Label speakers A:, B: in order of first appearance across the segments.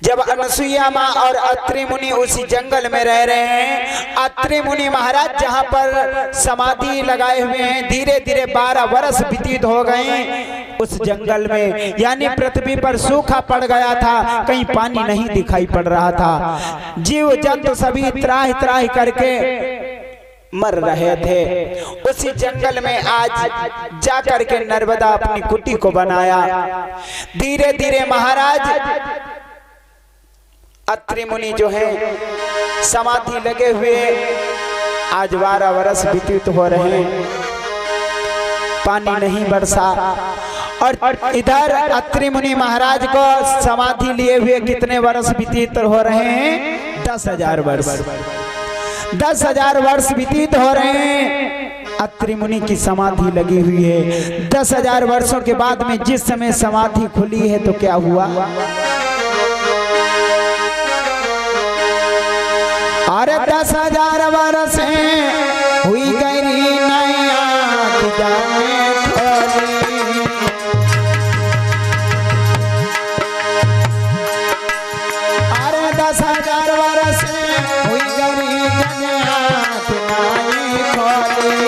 A: जब अनसुईया माँ और अत्रि मुनि उसी जंगल में रह रहे हैं, अत्रि मुनि महाराज जहाँ पर समाधि लगाए हुए हैं, धीरे धीरे 12 वर्ष व्यतीत हो गए उस जंगल में। यानी पृथ्वी पर सूखा पड़ गया था, कहीं पानी नहीं दिखाई पड़ रहा था, जीव जंतु सभी त्राहि त्राहि करके मर रहे थे। उसी जंगल में आज जा करके नर्मदा अपनी कुटी को बनाया। धीरे धीरे महाराज अत्रि मुनि जो है समाधि लगे हुए आज 12 वर्ष व्यतीत हो रहे हैं, पानी नहीं बरसा। और इधर अत्रि मुनि महाराज को समाधि लिए हुए कितने वर्ष व्यतीत हो रहे हैं? 10,000 वर्ष। 10,000 वर्ष व्यतीत हो रहे हैं, अत्रि मुनि की समाधि लगी हुई है। 10,000 वर्षों के बाद में जिस समय समाधि खुली है तो क्या हुआ? अरे 10,000 वर्ष हुई गई नैया की जाने खोली। अरे 10,000 वर्ष हुई गई नैया की नाई खोली।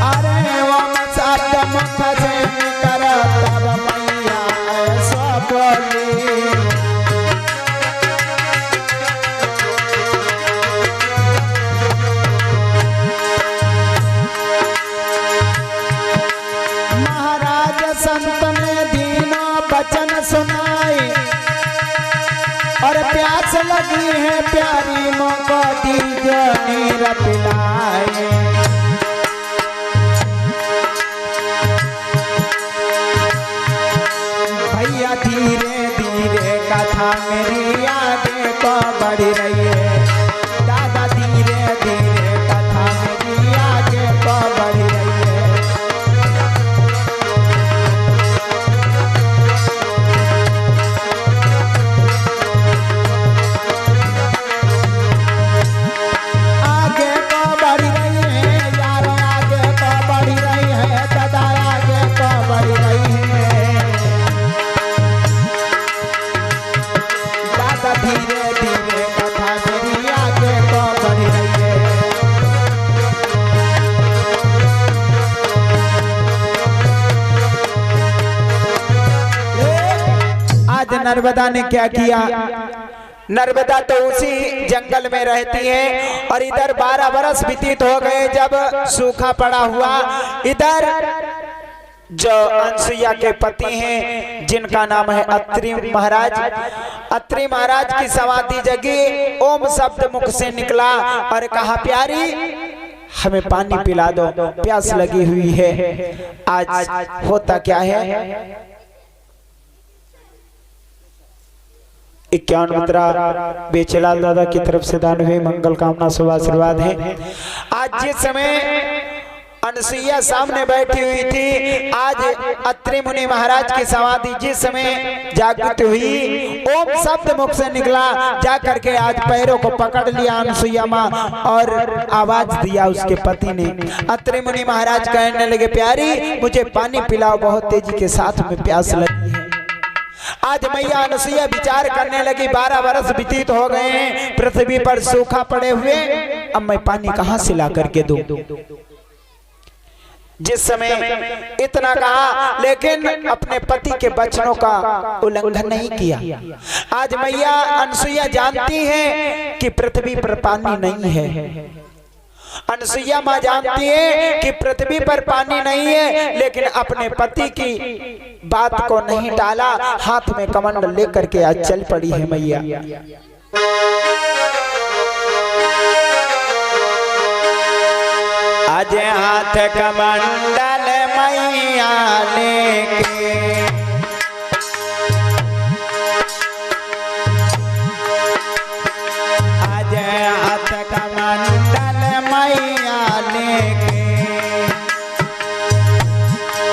A: अरे वो शब्द मुख से कर तब मैया ऐसा बोली। संत ने दीनों वचन सुनाई और प्यास लगी है प्यारी मौका दीजो नीर पिलाए। भैया धीरे धीरे कथा मेरी आगे को बढ़ रही है। दादा धीरे धीरे कथा मेरी आगे को बढ़ रही है। नर्मदा ने क्या किया? नर्मदा तो उसी जंगल में रहती है और इधर 12 वर्ष व्यतीत हो गए जब सूखा पड़ा हुआ। इधर जो अनसुईया के पति हैं जिनका नाम है अत्रि महाराज, अत्रि महाराज की समाधि जगी। ओम शब्द मुख से निकला और कहा, प्यारी हमें पानी पिला दो, प्यास लगी हुई है। आज होता क्या है, 51 मुद्रा बेचलाल दादा की तरफ से दान हुए, मंगल कामना शुभ आशीर्वाद है। आज जिस समय अनसुईया सामने बैठी हुई थी, आज अत्रि मुनि महाराज की समाधि जिस समय जागृत हुई, ओम शब्द मुख से निकला, जा करके आज पैरों को पकड़ लिया अनसुईया माँ और आवाज दिया उसके पति ने। अत्रि मुनि महाराज कहने लगे, प्यारी मुझे पानी पिलाओ, बहुत तेजी के साथ में प्यास लगी है। आज मैया अनसुईया विचार करने लगी, 12 वर्ष व्यतीत हो गए हैं, पृथ्वी पर सूखा पड़े हुए, अब मैं पानी कहां से ला करके दूं? जिस समय इतना कहा, लेकिन अपने पति के वचनों का उल्लंघन नहीं किया। आज मैया अनसुईया जानती है कि पृथ्वी पर पानी नहीं है। अनसुईया माँ जानती है कि पृथ्वी पर पानी नहीं है, लेकिन अपने पति की बात को नहीं टाला, हाथ में कमंडल लेकर के आज चल पड़ी है मैया। आज हाथ कमंडल मैया लेके, आज हाथ कमंडल मैया लेके,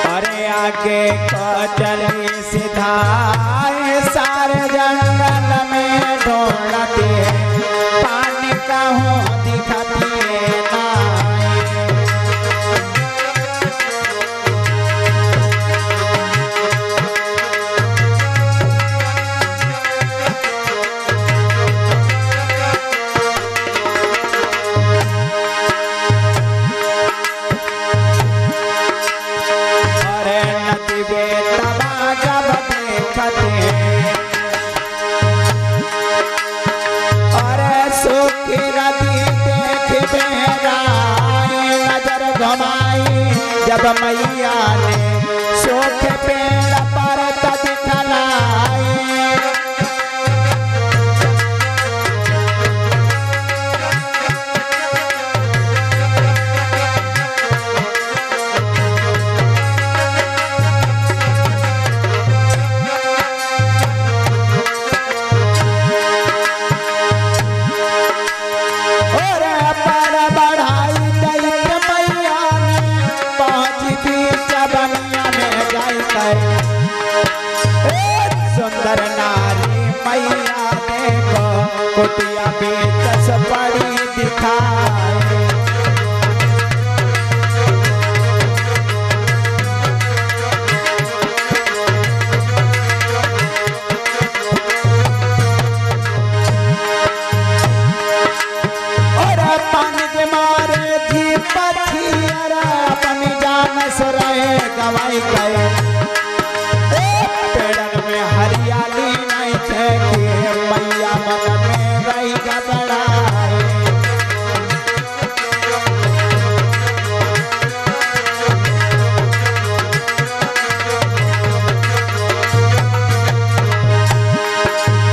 A: अरे आगे को चली सीधा सारे जंगल में ढूंढती है, पानी का हो दिखाती है ना। जब मैया ने सूखे पेड़ पर दिखलाई। सुंदर नारी मैया देखो कुटिया बेचस पड़ी दिखाए। और पानी के मारे जी पथिया अपनी जान से रहे गवाई गए। हरियाली नहीं थे कि मैया मन में रही घबराए।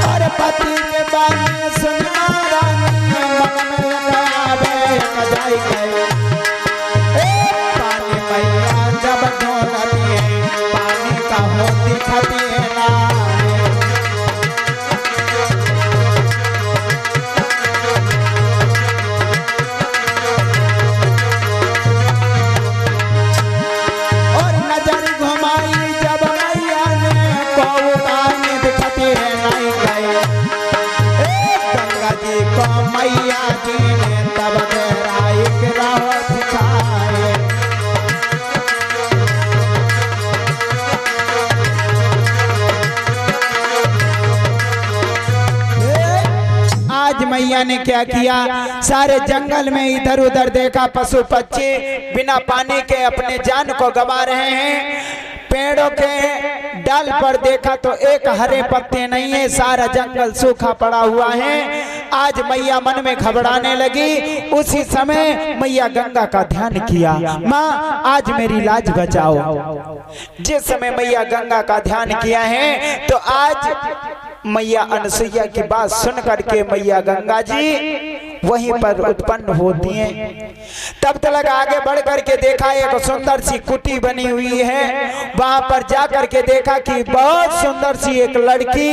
A: और पति के बारे में सुनना मन में लगावे कजाई गए। पानी मैया जब ढोल दिए पानी का होती खती मैया जी ने तब गहराई के राह दिखाए। आज मैया ने क्या किया, सारे जंगल में इधर उधर देखा पशु पक्षी बिना पानी के अपने जान को गंवा रहे हैं। पेड़ों के डाल पर देखा तो एक हरे पत्ते नहीं है, सारा जंगल सूखा पड़ा हुआ है। आज मैया मन में घबराने लगी। उसी समय मैया गंगा का ध्यान किया, माँ आज मेरी लाज बचाओ। जिस समय मैया गंगा का ध्यान किया है तो आज मैया अनसुईया की बात सुन करके मैया गंगा जी वहीं पर उत्पन्न होती हैं। तब तक आगे बढ़ करके देखा एक सुंदर सी कुटी बनी हुई है। वहां पर जाकर के देखा कि बहुत सुंदर सी एक लड़की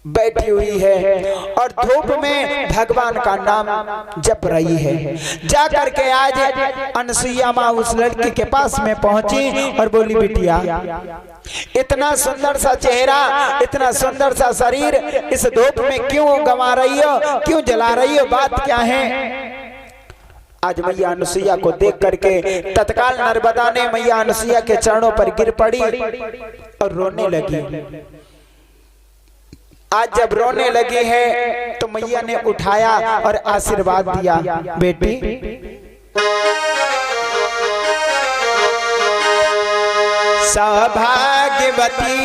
A: बैठी हुई है और धूप में भगवान का नाम जप रही है। जाकर के आज अनसुईया माँ उस लड़की के पास में पहुंची और बोली, बिटिया इतना सुंदर सा चेहरा, इतना सुंदर सा शरीर इस धूप में क्यों गंवा रही हो, क्यों जला रही हो, बात क्या है। आज मैया अनसुईया को देख करके तत्काल नर्मदा ने मैया अनसुईया के चरणों पर गिर पड़ी और रोने लगी। आज जब रोने लगी है तो मैया ने उठाया और आशीर्वाद दिया, बेटी सौभाग्यवती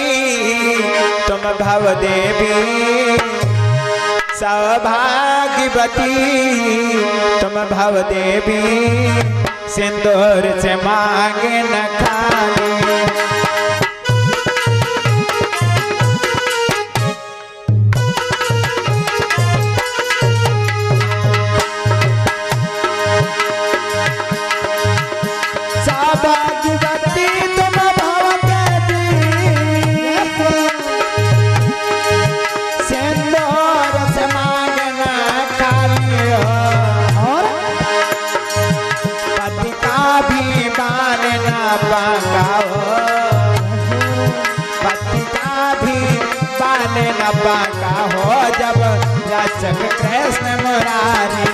A: तुम भव देवी, सौभाग्यवती तुम भव देवी, सिंदूर से मांगे न खाली। बांका हो जब रचक कृष्ण मुरारी।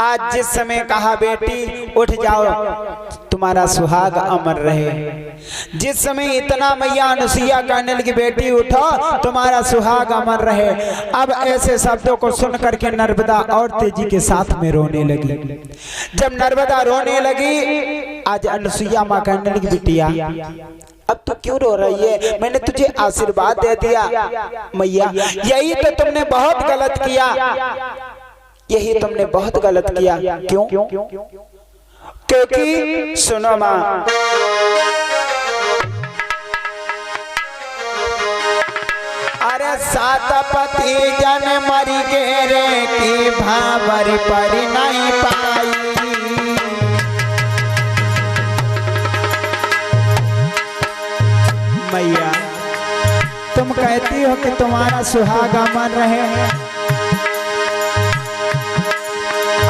A: आज जिस समय कहा बेटी उठ जाओ, तुम्हारा सुहाग अमर रहे। जिस समय इतना मैया अनुसुईया कहने लगी बेटी उठो तुम्हारा सुहाग अमर रहे। अब ऐसे शब्दों को सुन करके नर्मदा और तेजी के साथ में रोने लगी। जब नर्मदा रोने लगी, आज अनुसुईया माँ कहने लगी बिटिया अब तू क्यों रो रही है? मैंने तुझे आशीर्वाद दे दिया। मैया यही तो तुमने बहुत गलत किया, यही तुमने बहुत गलत किया। क्यों? क्योंकि सुनो माँ, अरे सात पति जन मरी गेरे की भावर पर नहीं पाई। मैया तुम कहती हो कि तुम्हारा सुहाग अमर रहे,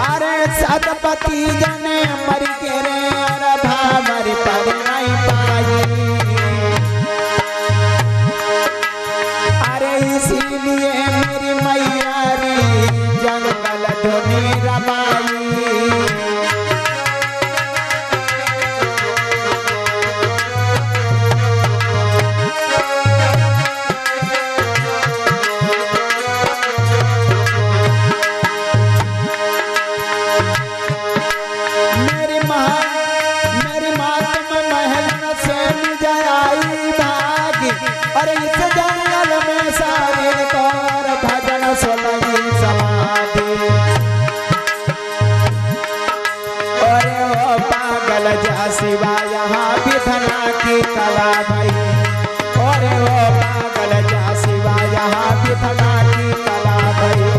A: अरे सात पति जन मरी गेरे भावर पर नहीं पाई। इसीलिए मेरी मैया रे जंगल धुनी रमाई। मेरी माँ तुम महल से जराई भागी, और इस जंगल में सारे तौर भजन सुनई समाधि। और वो पागल जा शिवा यहाँ विधना की कला भई। और वो पागल जा शिवा यहाँ विधना की कला भई।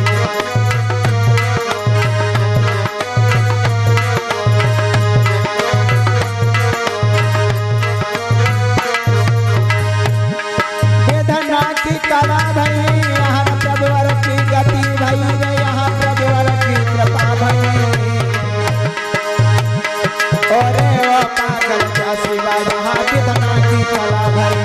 A: कला भई यहाँ प्रभुवर की गति भई, यहाँ प्रभुवर की कृपा भई। और वो पागल जा शिवा यहाँ विधना की कला भई।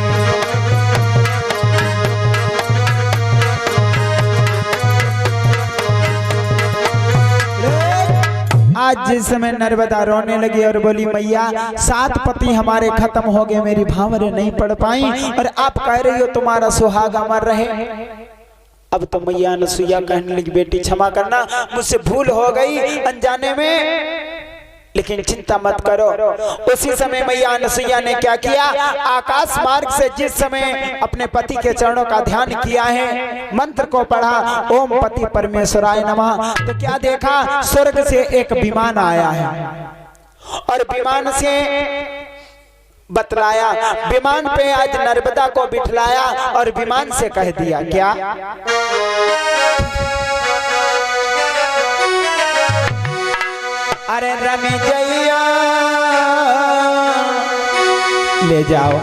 A: आज जिस समय नर्मदा रोने लगी और बोली मैया सात पति हमारे खत्म हो गए, मेरी भावरें नहीं पढ़ पाई, और आप कह रही हो तुम्हारा सुहाग अमर रहे। अब तो मैया अनुसुईया कहने लगी बेटी क्षमा करना, मुझसे भूल हो गई अनजाने में, लेकिन चिंता मत करो। उसी समय मैया अनुसुईया ने क्या किया, आकाश मार्ग से जिस समय अपने पति के चरणों का ध्यान किया है, मंत्र को पढ़ा ओम पति परमेश्वराय नमः, तो क्या देखा स्वर्ग से एक विमान आया है। और विमान से बतलाया, विमान पे आज नर्मदा को बिठलाया और विमान से कह दिया क्या, अरे रमी जैया ले जाओ।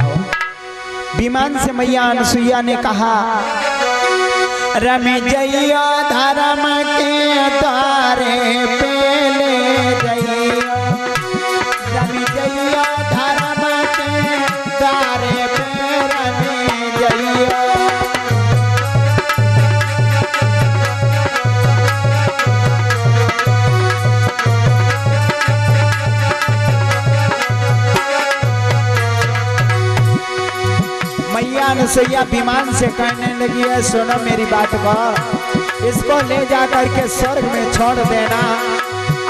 A: विमान से मैया अनुसुईया ने कहा रमी जैया धर्म के द्वारे पे ले जैया। रमी जैया धर्म के द्वारे पे रमी जैया। अनुसुईया विमान से कहने लगी है सुनो मेरी बात को, इसको ले जा करके स्वर्ग में छोड़ देना।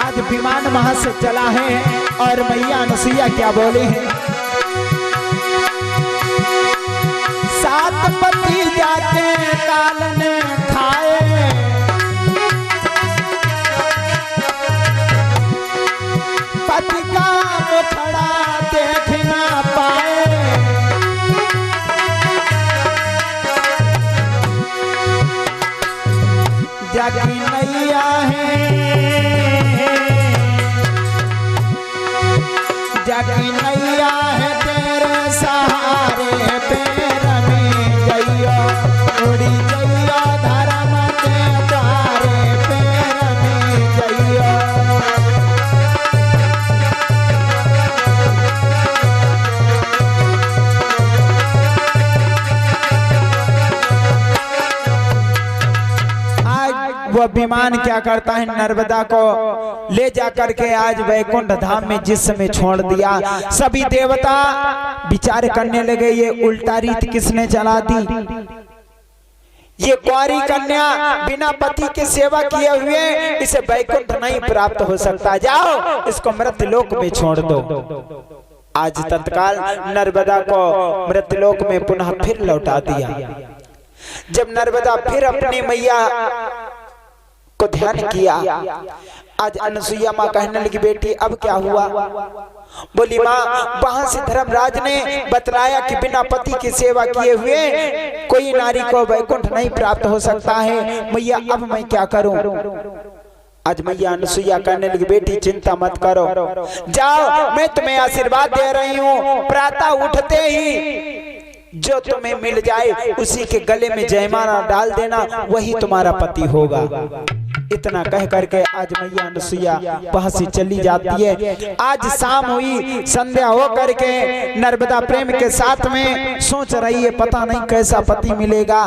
A: आज विमान वहां से चला है और मैया अनुसुईया क्या बोली है, सात पति जाके काल ने खाए, पति का मुखड़ा देख ना पाए। जागी नैया है, जागी नैया विमान क्या करता है, नर्मदा को ले जाकर के आज वैकुंठ धाम में जिस समय छोड़ दिया, सभी देवता विचार करने लगे ये उल्टा रीत किसने चला दी। ये कुंवारी कन्या बिना पति के सेवा किए हुए इसे वैकुंठ नहीं प्राप्त हो सकता, जाओ इसको मृत्यलोक में छोड़ दो। आज तत्काल नर्मदा को मृत्यलोक में पुनः फिर लौटा दिया। जब नर्मदा फिर अपनी मैया को ध्यान किया, आज अनसुईया माँ कहने लगी बेटी अब क्या हुआ। बोली माँ वहां से धर्मराज ने बतलाया कि बिना पति की सेवा किए हुए कोई नारी को वैकुंठ नहीं प्राप्त हो सकता है, मैया अब मैं क्या करूं। आज मैया अनसुईया कहने लगी बेटी चिंता मत करो, जाओ मैं तुम्हें आशीर्वाद दे रही हूँ, प्रातः उठते ही जो तुम्हें मिल जाए उसी के गले में जयमाला डाल देना, वही तुम्हारा पति होगा। इतना कह करके आज मैया अनसुईया वहां से चली जाती है। आज शाम हुई, संध्या हो करके नर्मदा प्रेम के साथ में सोच रही है पता नहीं कैसा पति मिलेगा।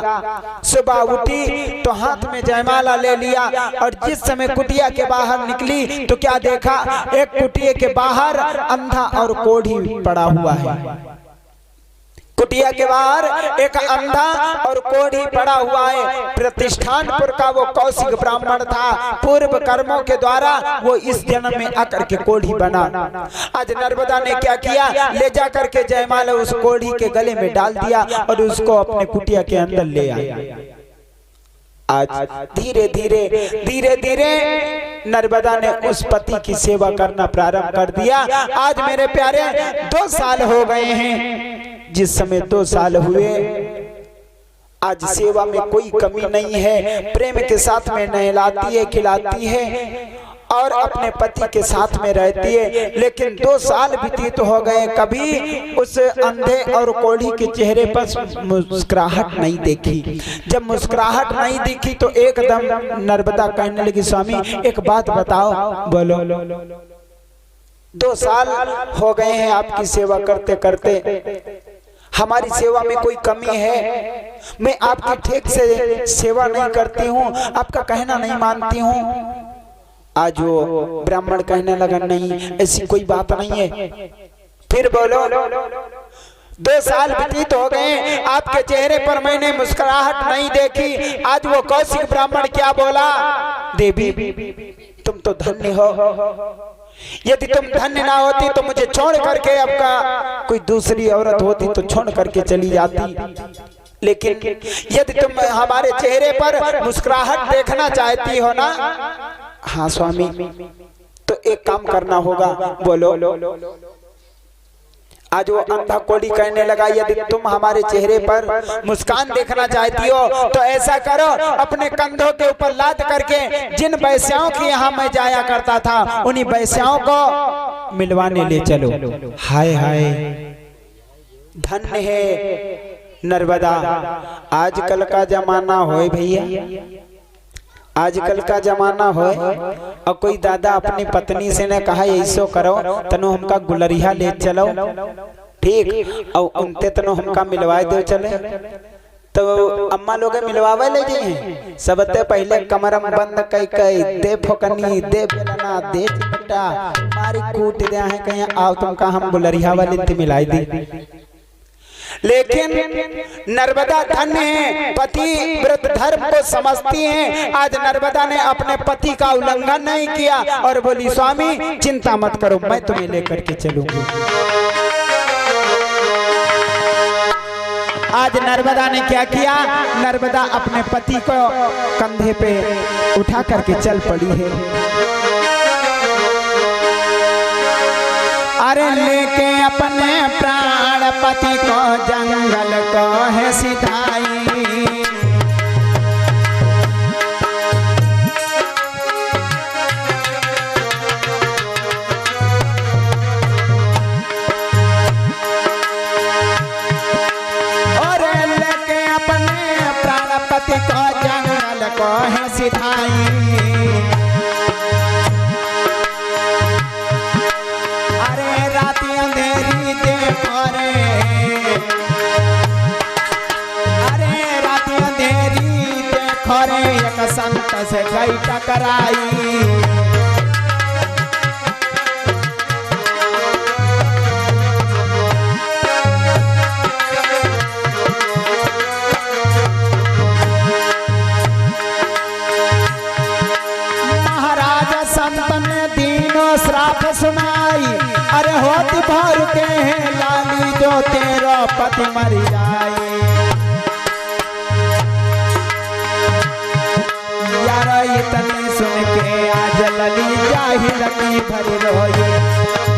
A: सुबह उठी तो हाथ में जयमाला ले लिया और जिस समय कुटिया के बाहर निकली तो क्या देखा, एक कुटिया के बाहर अंधा और कोढ़ी पड़ा हुआ है। कुटिया के बाहर एक अंधा और कोढ़ी पड़ा हुआ है। प्रतिष्ठानपुर का वो कौशिक ब्राह्मण था, पूर्व कर्मों के द्वारा वो इस जन्म में आकर के कोढ़ी बना। आज नर्मदा ने क्या किया, ले जा करके जयमाला उस कोढ़ी के गले में डाल दिया और उसको अपने कुटिया के अंदर ले आया। आज धीरे धीरे नर्मदा ने उस पति की सेवा करना प्रारंभ कर दिया। आज मेरे प्यारे 2 साल हो गए हैं। जिस समय 2 साल हुए आज सेवा में कोई कमी नहीं है, प्रेम के साथ में नहलाती है, खिलाती है और अपने पति के साथ में रहती है। लेकिन 2 साल व्यतीत हो गए, कभी उस अंधे और कोढ़ी के चेहरे पर मुस्कुराहट नहीं देखी। जब मुस्कुराहट नहीं दिखी तो एकदम नर्मदा कहने लगी स्वामी एक बात बताओ। बोलो। 2 साल हो गए हैं आपकी सेवा करते करते, हमारी सेवा में कोई कमी है? मैं आपकी ठीक से सेवा नहीं करती हूँ, आपका कहना नहीं मानती हूँ। आज वो ब्राह्मण कहने लगा नहीं ऐसी कोई बात नहीं है। फिर बोलो। 2 साल व्यतीत हो गए, आपके चेहरे पर मैंने मुस्कुराहट नहीं देखी। आज वो कौशिक ब्राह्मण क्या बोला, देवी तुम तो धन्य हो, यदि तुम धन्य ना होती तो मुझे छोड़ करके आपका कोई दूसरी औरत होती तो छोड़ करके चली जाती। लेकिन यदि तुम हमारे चेहरे पर मुस्कुराहट देखना चाहती हो ना, हाँ स्वामी, तो एक काम करना होगा। बोलो। आज वो अंधा कोढ़ी कहने लगा यदि तुम हमारे चेहरे पर मुस्कान देखना चाहती हो तो ऐसा करो, अपने कंधों के ऊपर लाद करके जिन वैश्याओं के यहाँ मैं जाया करता था उन्हीं वैश्याओं को मिलवाने ले चलो। हाय हाय धन्य है नर्मदा। आजकल का जमाना हो भैया, आजकल का जमाना हो। और कोई दादा अपनी पत्नी से ने कहा ऐसो करो तनो हमका गुलरिया ले चलो, ठीक, और उनते तनो हमका मिलवाए दो चले। तो अम्मा लोग मिलवावे ले जाइए, सबते पहले कमरम बंद कई कई दे फोकनी दे बेलना दे चिमटा मारी कूट दे है कहीं आओ तुमका हम गुलरिया वाले मिलाई दी। लेकिन नर्मदा धन्य है, पति व्रत धर्म को समझती हैं। आज नर्मदा ने अपने पति का उल्लंघन नहीं किया और बोली स्वामी चिंता मत करो मैं तुम्हें लेकर के चलूंगी। आज नर्मदा ने क्या किया, नर्मदा अपने पति को कंधे पे उठा करके चल पड़ी है। अरे लेके अपने प्राण पति को जंगल को है सिधाई, और लेके अपने प्राण पति को जंगल को है सिधाई। संत से गई टकराई। श्राप सुनाई अरे होत भर के हैं लाली जो तेरा पति मर जाए। यार इतनी सुन के आज लली जाहिल की भरी रोए।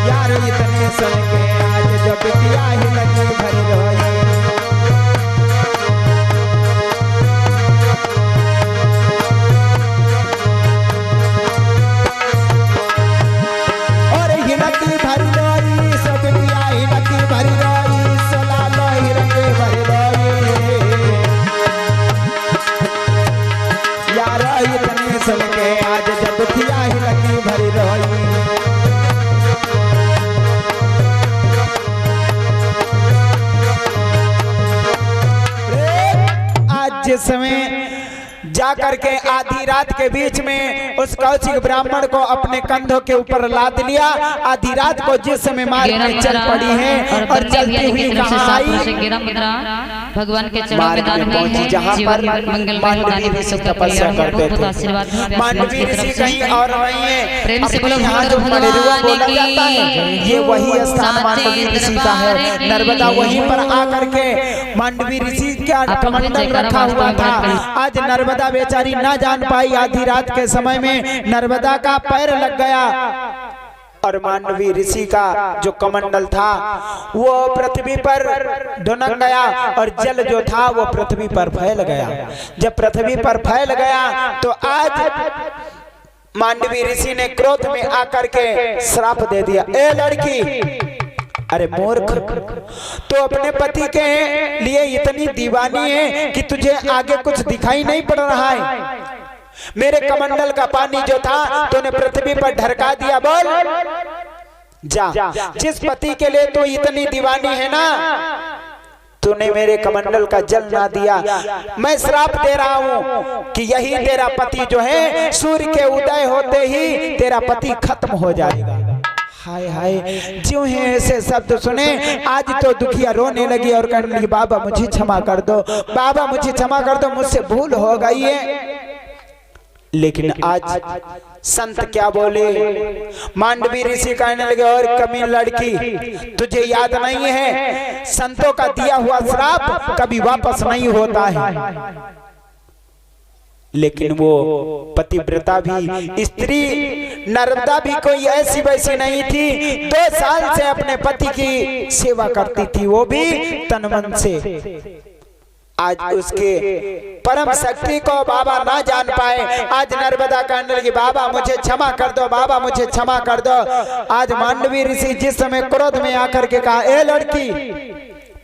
A: यार इतनी सुन के आज जो बिटिया हिल की भरी रोए। सुन के आज जब थिया ही लगी भरी रोई। आज जिस समय जाकर के आधी रात के बीच में उस कौशिक ब्राह्मण को अपने कंधों के ऊपर लाद लिया। आधी रात को जिस समय मार में चल पड़ी है और चलती हुई कहाँ आई
B: भगवान के चरणों में दान हुई
A: जहाँ पर मांडवी ऋषि तपस्या करते थे। मांडवी ऋषि कहीं और नहीं है,
B: प्रेम से बोलो
A: यहाँ जो मलेरुआ बोला जाता है ये वही स्थान मांडवी ऋषि का है। नर्मदा वहीं पर आकर के मांडवी ऋषि का कमंडल रखा हुआ था। आज नर्मदा बेचारी ना जान पाई, आधी रात के समय में नर्मदा का पैर लग गया और मांडवी ऋषि का जो कमंडल था वो पृथ्वी पर ढुनक गया और जल जो था वो पृथ्वी पर फैल गया। जब पृथ्वी पर फैल गया तो आज मांडवी ऋषि ने क्रोध में आकर के श्राप दे दिया। ए लड़की, अरे मूर्ख, तो अपने पति के लिए इतनी दीवानी है कि तुझे आगे कुछ दिखाई नहीं पड़ रहा है। मेरे कमंडल का पानी जो था तूने पृथ्वी पर ढरका दिया। बोल जा, जिस पति के लिए तू इतनी दीवानी है ना, तूने मेरे कमंडल का जल ना दिया। मैं श्राप दे रहा हूँ कि यही तेरा पति जो है सूर्य के उदय होते ही तेरा पति खत्म हो जाएगा। हाय हाय, ज्यों ही ऐसे शब्द सुने आज तो दुखिया रोने लगी और कहने लगी बाबा मुझे क्षमा कर दो, बाबा मुझे क्षमा कर दो, मुझसे भूल हो गई है। लेकिन आज संत क्या बोले? मांडवी ऋषि कहने लगे और कमीन लड़की, तुझे याद नहीं है संतों का दिया हुआ श्राप कभी वापस नहीं होता है। लेकिन वो पतिव्रता भी स्त्री नर्मदा भी कोई ऐसी वैसी नहीं थी। 2 साल से अपने पति की सेवा करती थी, वो भी तन मन से। आज उसके परम शक्ति को बाबा ना जान पाए। आज नर्मदा कहने लगी बाबा मुझे क्षमा कर दो, बाबा मुझे क्षमा कर दो। आज मांडवी ऋषि जिस समय क्रोध में आकर के कहा ए लड़की,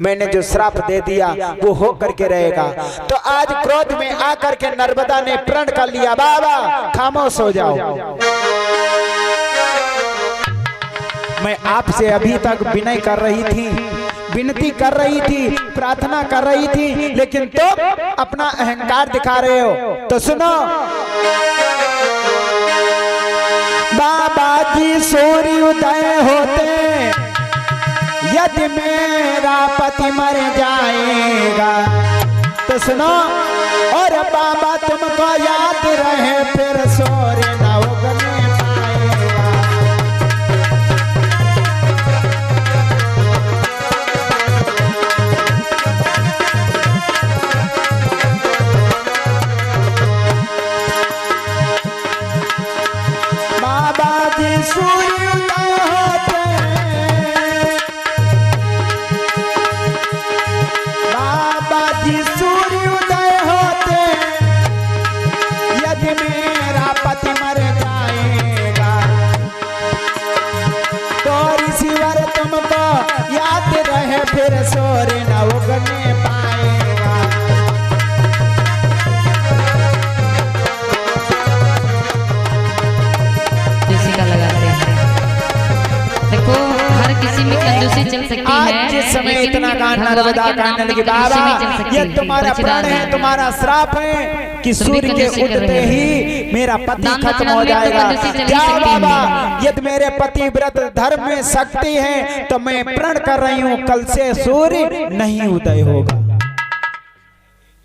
A: मैंने जो श्राप दे दिया वो हो करके रहेगा, तो आज क्रोध में आकर के नर्मदा ने प्रण कर लिया बाबा खामोश हो जाओ। मैं आपसे अभी तक विनय कर रही थी, विनती कर रही थी, प्रार्थना कर रही थी, लेकिन तुम अपना अहंकार दिखा रहे हो। तो सुनो, बाबा जी सूर्य उदय होते यदि मेरा पति मर जाएगा, तो सुनो, और बाबा तुमको याद रहे फिर सूर्य न उगने पाएगा। बाबा जी सूर्य उदय होते, बाबा जी सूर्य उदय होते यदि मेरा पति मर जाएगा, तो ऋषिवर तुमको याद रहे फिर सूर्य न उगने पाएगा।
B: देखो हर किसी में कंजूसी चल सकती है,
A: आज जिस समय इतना माँ नर्मदा कहने लगी बाबा ये तुम्हारा प्रण है, तुम्हारा श्राप है कि सूर्य के उदते ही मेरा पति खत्म हो जाएगा। क्या बाबा यदि मेरे पति व्रत धर्म में शक्ति है तो मैं प्रण कर रही हूँ कल से सूर्य नहीं उदय होगा।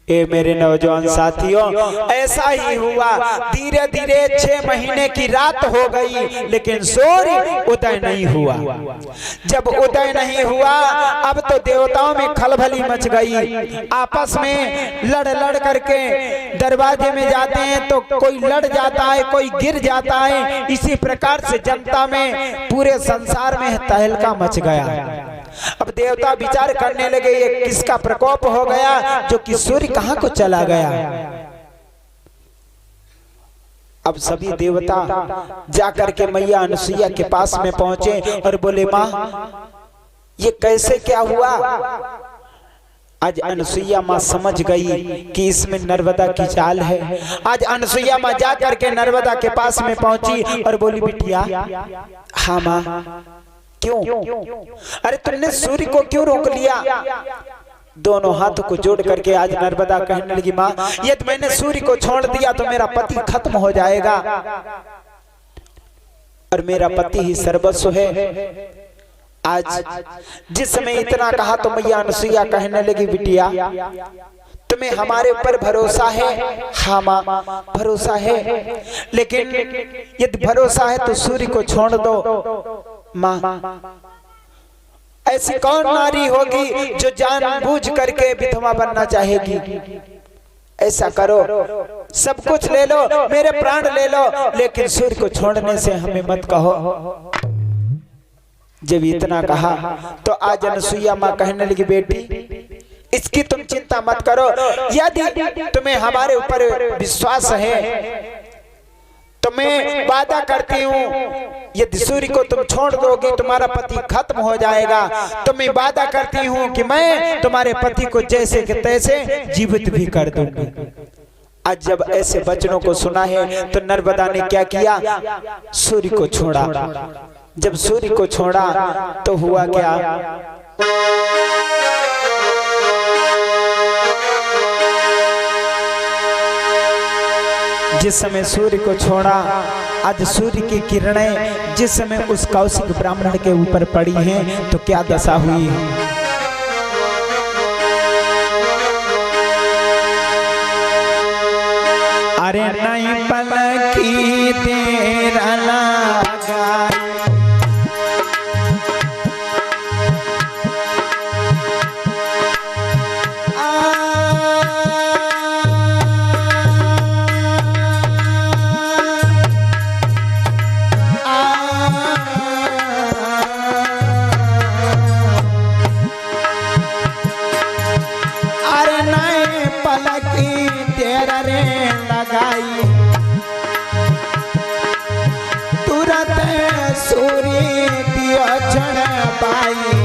A: ए मेरे नौजवान साथियों, ऐसा ही हुआ। धीरे धीरे 6 महीने की रात हो गई लेकिन सूर्य उदय नहीं हुआ। जब उदय नहीं हुआ अब तो देवताओं में खलबली मच गई। आपस में लड़ लड़ करके दरवाजे में जाते हैं तो कोई लड़ जाता है, कोई गिर जाता है। इसी प्रकार से जनता में पूरे संसार में तहलका मच गया। अब देवता विचार करने लगे ये किसका प्रकोप हो गया जो कि सूर्य कहां को चला गया। अब सभी देवता जाकर के मैया अनुसुईया के पास में पहुंचे और बोले मां ये कैसे क्या हुआ। आज अनुसुईया माँ समझ गई कि इसमें नर्मदा की चाल है। आज अनुसुईया माँ जाकर के नर्मदा के पास में पहुंची और बोली बिटिया हाँ माँ क्यों, अरे तुमने सूर्य को क्यों रोक लिया। दोनों हाथों को जोड़ करके आज नर्मदा कहने लगी माँ यदि मैंने सूर्य को छोड़ दिया तो मेरा पति खत्म हो जाएगा और मेरा पति ही सर्वस्व है। आज जिस समय इतना कहा तो मैया अनुसुईया कहने लगी बिटिया तुम्हें हमारे ऊपर भरोसा है। हाँ माँ भरोसा है, लेकिन यदि भरोसा है तो सूर्य को छोड़ दो। माँ ऐसी कौन नारी होगी जो जानबूझ करके विधवा बनना चाहेगी। ऐसा करो सब कुछ ले लो, मेरे प्राण ले लो, लेकिन सूर्य को छोड़ने से हमें मत कहो। जब इतना कहा तो आज अनुसुईया माँ कहने लगी बेटी इसकी तुम चिंता मत करो। यदि तुम्हें हमारे ऊपर विश्वास है तो मैं वादा करती हूँ यदि सूर्य को तुम छोड़ दोगी तुम्हारा पति खत्म हो जाएगा। तो मैं वादा करती हूँ कि मैं तुम्हारे पति को जैसे के तैसे जीवित भी कर दूंगी। आज जब ऐसे वचनों को सुना है तो नर्मदा ने क्या किया, सूर्य को छोड़ा। जब सूर्य को छोड़ा तो हुआ क्या, जिस समय सूर्य को छोड़ा आज सूर्य की किरणें जिस समय उस कौशिक ब्राह्मण के ऊपर पड़ी हैं तो क्या दशा हुई। अरे नहीं पलकी देर लगाई तुरंत सूर्य दिया चढ़ पाई।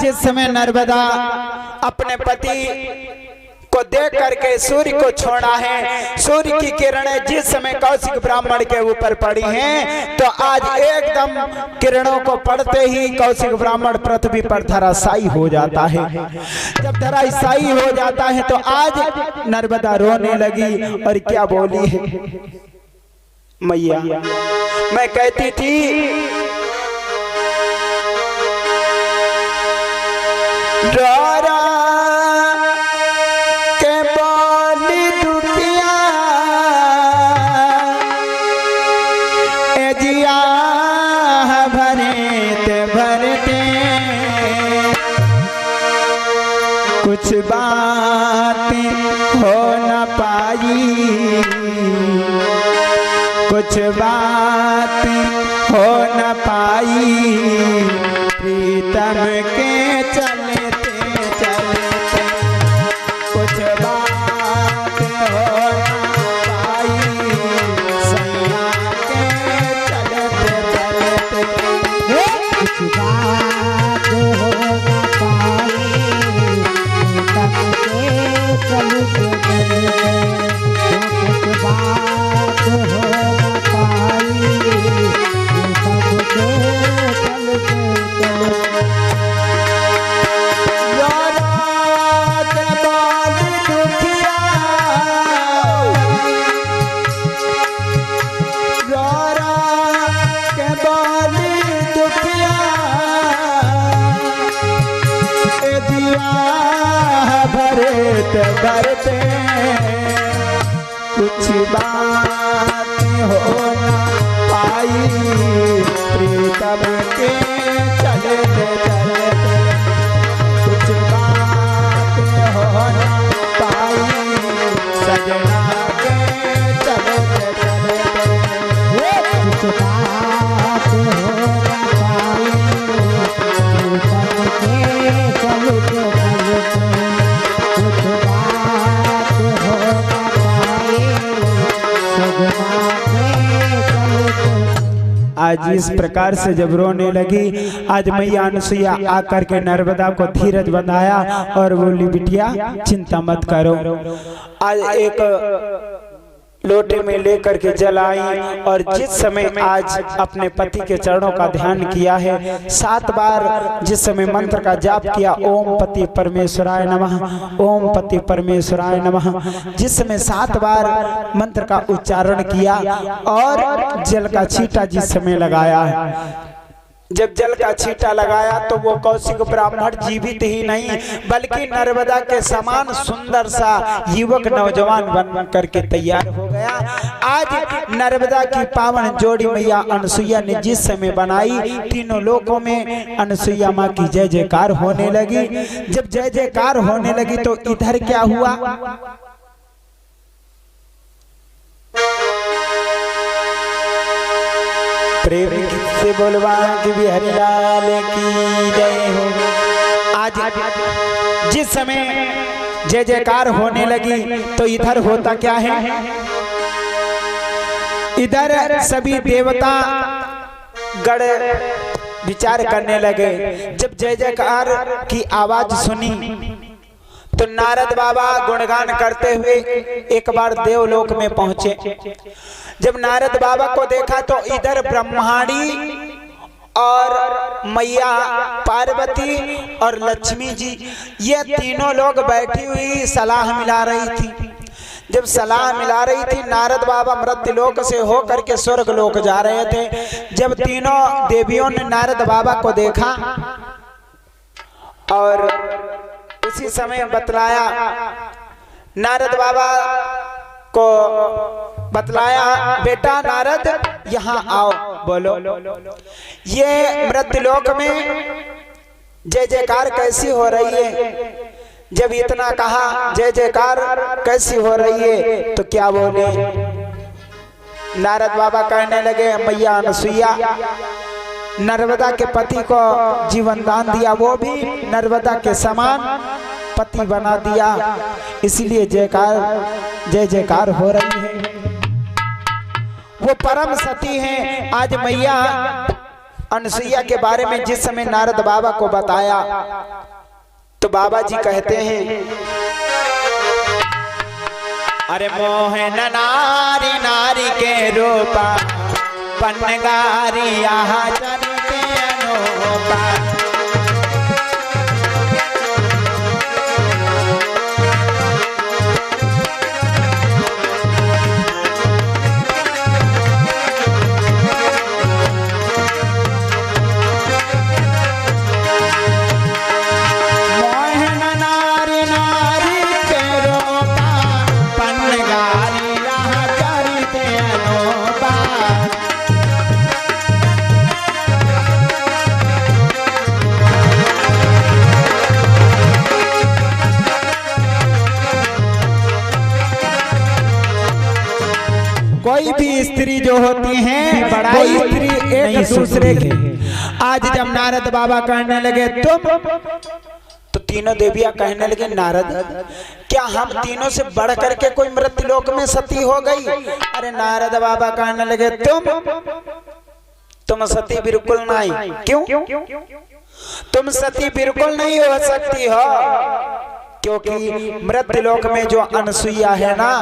A: जिस समय नर्मदा अपने पति को देख करके सूर्य को छोड़ा है, सूर्य की किरणें जिस समय कौशिक ब्राह्मण के ऊपर पड़ी हैं, तो आज एकदम किरणों को पड़ते ही कौशिक ब्राह्मण पृथ्वी पर धराशायी हो जाता है। जब धराशायी हो जाता है तो आज नर्मदा रोने लगी और क्या बोली है, मैया मैं कहती थी डरा के बोली दुखिया एजिया भरते भरते कुछ बात हो न पाई, कुछ बात हो न पाई, प्रीतम के चलते चलते कुछ बात हो न पाई, सैया के चलते चलते
C: कुछ बात हो न पाई, प्रीतम के चलते चलते कुछ बात हो न पाई, प्रीतम के चलते चलते
A: भरते कुछ बात हो न पाई, प्रीतम के चलते चलते कुछ बात हो न पाई, सजना के चलते चलते
C: कुछ बात हो न पाई, प्रीतम के चलते चलते कुछ बात हो न पाई, सजना के चलते।
A: आज इस प्रकार से जब रोने लगी, आज मैया अनुसुईया आकर के नर्मदा को धीरज बंधाया और बोली बिटिया चिंता मत करो। आज एक लोटे में लेकर के जल आई और जिस समय आज अपने पति के चरणों का ध्यान किया है, 7 बार जिस समय मंत्र का जाप किया, ओम पति परमेश्वराय नमः, ओम पति परमेश्वराय नमः, जिस समय 7 बार मंत्र का उच्चारण किया और जल का छींटा जिस समय लगाया है, जब जल का छींटा लगाया तो वो कौशिक ब्राह्मण जीवित ही नहीं बल्कि नर्मदा के समान सुंदर सा युवक नौजवान बन करके तैयार हो गया। आज नर्मदा की पावन जोड़ी मैया अनुसुईया ने जिस समय बनाई, तीनों लोकों में अनुसुईया माँ की जय जयकार होने लगी। जब जय जयकार होने लगी तो इधर क्या हुआ, प्रेम से बोलवा कि बिहारी लाल की जय हो। आज जिस समय जय जयकार होने लगी तो इधर होता क्या है, इधर सभी देवता गण विचार करने लगे। जब जय जयकार की आवाज सुनी तो नारद बाबा गुणगान करते हुए एक बार देवलोक में पहुंचे। जब नारद बाबा को देखा तो इधर ब्रह्माणी और मैया पार्वती और लक्ष्मी जी, ये तीनों लोग बैठी हुई सलाह मिला रही थी। जब सलाह मिला रही थी, नारद बाबा मृत्युलोक से होकर के स्वर्ग लोक जा रहे थे। जब तीनों देवियों ने नारद बाबा को देखा और उसी समय बतलाया, नारद बाबा को बतलाया, बेटा नारद यहाँ आओ, बोलो ये मृत्युलोक में जय जयकार कैसी हो रही है। जब इतना कहा जय जयकार कैसी हो रही है तो क्या बोले, नारद बाबा कहने लगे मैया अनुसुईया नर्मदा के पति को जीवन दान दिया, वो भी नर्मदा के समान पति बना दिया, इसलिए जयकार जय जयकार हो रही है। वो परम सती हैं। आज मैया अनसुईया के बारे में जिस समय नारद बाबा को बताया तो बाबा जी कहते हैं, अरे मोहन नारी नारी के रूपा पन्नगारी यहाँ चलते अनोपा। कोई भी स्त्री जो होती हैं, कोई स्त्री एक दूसरे की, आज जब नारद बाबा कहने लगे तुम, तो तीनों देवियां कहने लगे नारद क्या हम तीनों से बढ़ करके कोई मृत्युलोक में सती हो गई? अरे नारद बाबा कहने लगे तुम सती बिल्कुल नहीं। क्यों? तुम सती बिल्कुल नहीं हो सकती हो, क्योंकि मृत्युलोक में जो अनसुईया है ना,